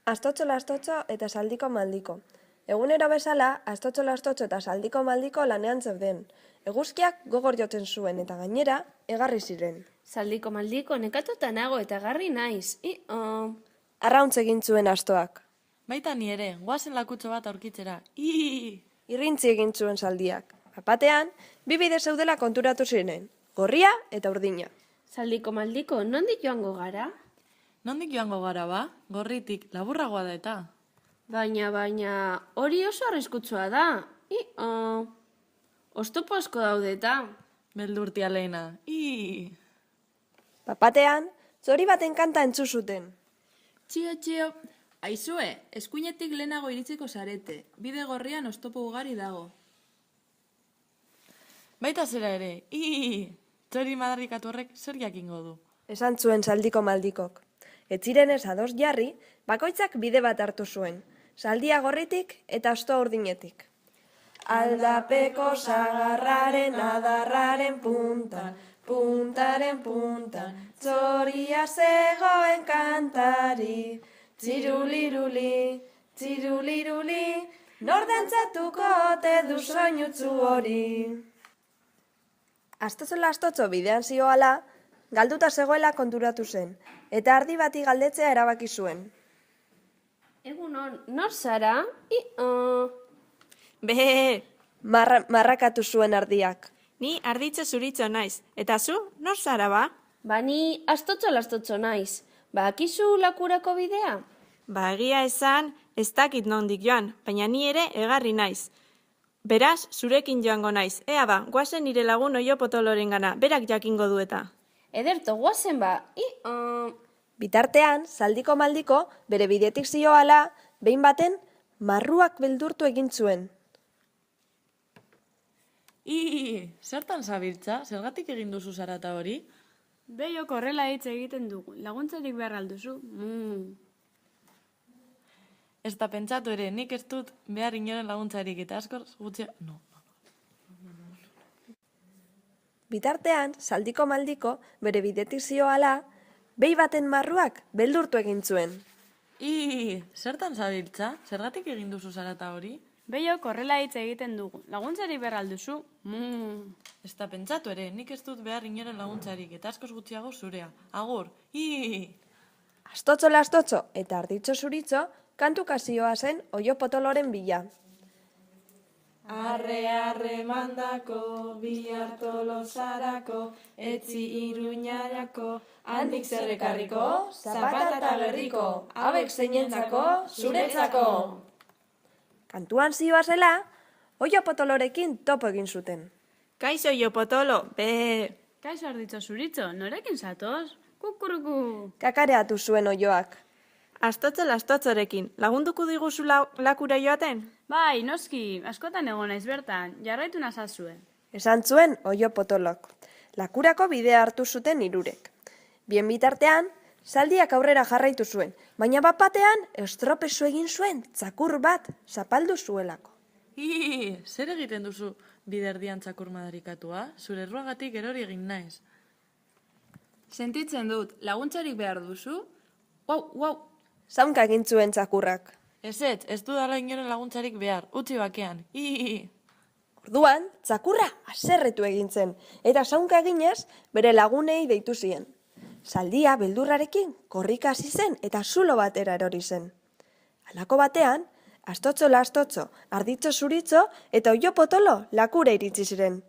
Astotxo lastotxo eta saldiko maldiko. Egunero bezala, astotxo lastotxo eta saldiko maldiko lanean zeuden. Eguzkiak gogor jotzen zuen eta gainera, egarri ziren. Saldiko maldiko nekatuta nago eta garri naiz. Arrauntz egin zuen astoak. Baita ni ere, goazen lakutxo bat aurkitzera. Irrintzi egin zuen saldiak. Bapatean, bi bide zeudela konturatu ziren, gorria eta urdina. Saldiko maldiko, nondik joango gara? Nondik joango gara ba? Gorritik, laburragoa da eta. Baina, hori oso arriskutsua da. Oztopo asko daude eta. Beldurtia lehena. Bapatean, zori baten kanta entzu zuten. Txio, aizue, eskuinetik lehenago iritziko zarete. Bide gorrian oztopo ugari dago. Baita zera ere, Txori madarrikatu horrek zer jakingo du. Esan zuen saldiko maldikok. Ez zirenez ados jarri, bakoitzak bide bat hartu zuen. Saldia gorritik eta astoa urdinetik. Aldapeko sagarraren adarraren puntan, puntaren puntan, txoria zegoen kantari. Txiruliruli, txiruliruli, nor dantzatuko ote du soinutzu hori. Astotxo lastotxo bidean zioala, galduta zegoela konturatu zen, eta ardi bati galdetzea erabaki zuen. Egunon, nor zara? Marrakatu zuen ardiak. Ni arditxo zuritxo naiz, eta zu, nor zara ba? Ba ni astotxo lastotxo naiz. Akizu lakurako bidea? Ba egia esan, ez dakit nondik joan, baina ni ere egarri naiz. Beraz, zurekin joango naiz. Ea ba, guazen nire lagun Oio Potoloren gana, berak jakingo du eta. Ederto, guazen ba. Bitartean, saldiko maldiko, bere bidetik zioala, behin baten, marruak beldurtu egin zuen. Zertan zabiltza? Zergatik egin duzu zarata hori? Beiok horrela hitz egiten dugu, laguntzarik behar alduzu. Ez da pentsatu ere, nik ez dut behar inoren laguntzarik eta askor gutxi... No. Bitartean, saldiko maldiko, bere bidetik zioala, behi baten marruak beldurtu egin zuen. Zertan zabiltza? Zergatik egin duzu zarata hori? Beiok horrela hitz egiten dugu, laguntzarik behar alduzu. Ez da pentsatu ere, nik ez dut behar inoren laguntzarik eta askoz gutxiago zurea. Agur, Astotxo lastotxo eta arditxo zuritxo, kantukazioa zen Oio Potoloren bila. Arre mandako, bihar tolosarako, etzi iruñarako, handik zerrekarriko, zapata eta gerriko, abek zeinentzako, zuretzako. Kantuan zioa zela, Oio Potolorekin topo egin zuten. Kaixo Oio Potolo, Kaixo arditxo zuritxo, norekin zatoz? Kukuruku. Kakareatu zuen Oioak. Astotxo lastotxorekin, lagunduko diguzu lakura joaten? Bai, noski, askotan egon naiz bertan, jarraitu nazazue. Esan zuen Oio Potolok. Lakurako bidea hartu zuten hirurek. Bien bitartean, saldiak aurrera jarraitu zuen, baina bapatean estropezu egin zuen txakur bat zapaldu zuelako. Zer egiten duzu biderdian txakur madarikatua? Zure erruagatik erori egin naiz. Sentitzen dut, laguntzarik behar duzu? Wow. Zaunka egin zuen txakurrak. Ez dudala inoren laguntzarik behar, utzi bakean. Orduan, txakurra haserretu egin zen, eta zaunka eginez bere lagunei deitu zien. Saldia beldurrarekin korrika hasi zen eta zulo batera erori zen. Halako batean, astotxo lastotxo, arditxo zuritxo eta Oio Potolo lakura iritsi ziren.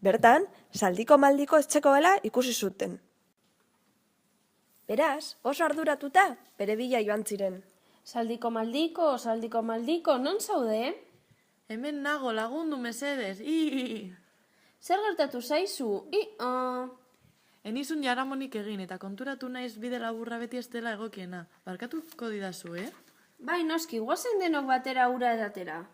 Bertan, saldiko maldiko etxekoela ikusi zuten. Beraz, oso arduratuta bere bila joan ziren. Saldiko maldiko, non zaude? Hemen nago lagundu mesedez. Zer gertatu zaizu? Enizun jaramonik egin eta konturatu naiz bide laburra beti ez dela egokiena. Barkatuko didazu, Bai, noski, guazen denok batera ura edatera.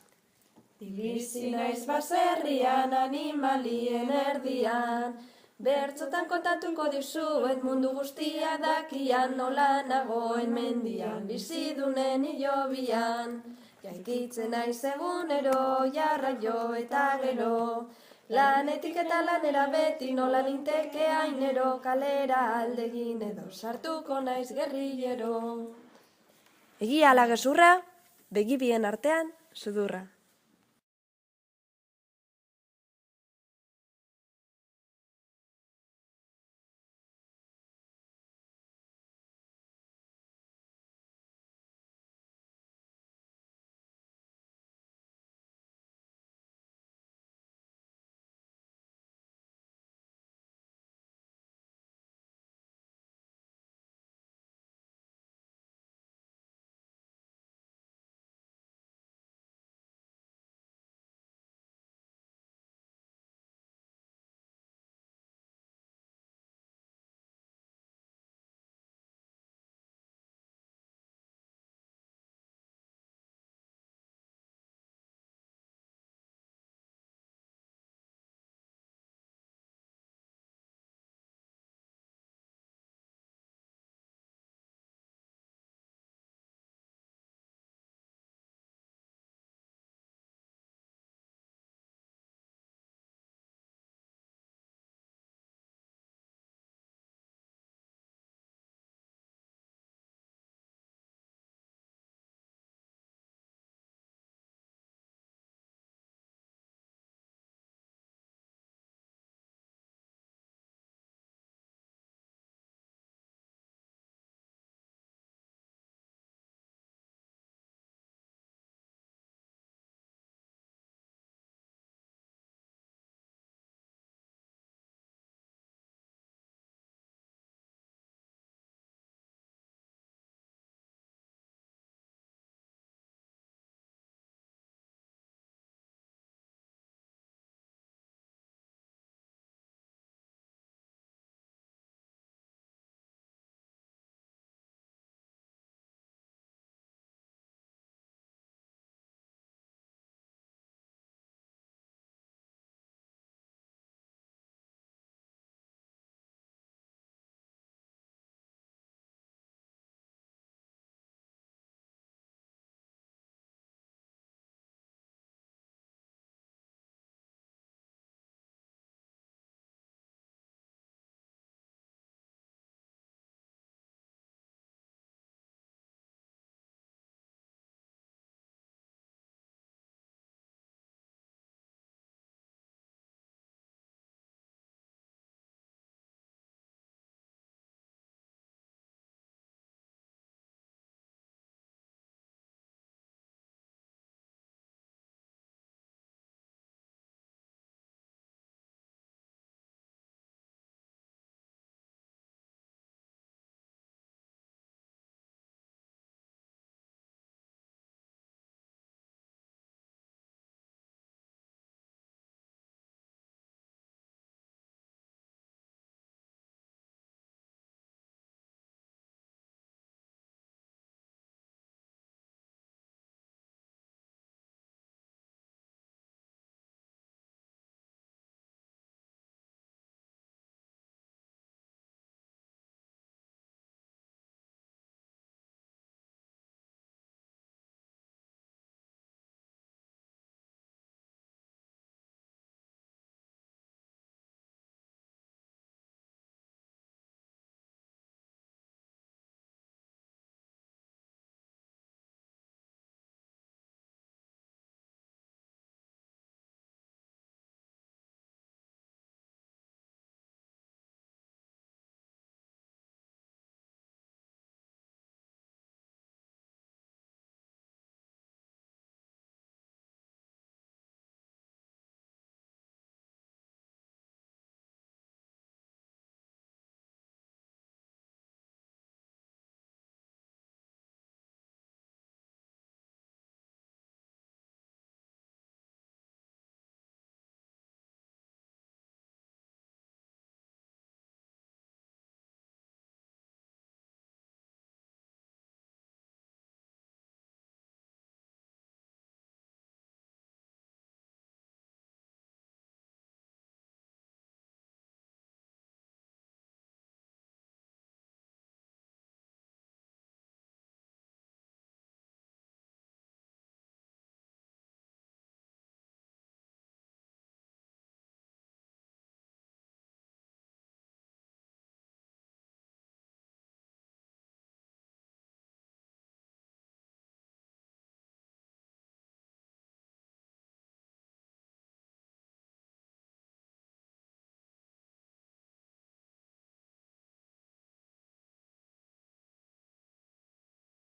Bizi naiz baserrian, animalien erdian, bertzotan kontatuko dizuet mundu guztia dakian, nola nagoen mendian, bizidunen hilobian. Jaikitzen naiz egunero, jarraio eta gero, lanetik eta lanera beti nola ninteke ainero, kalera aldegin edo sartuko naiz gerrillero. Egia ala gezurra, begi bien artean, sudurra.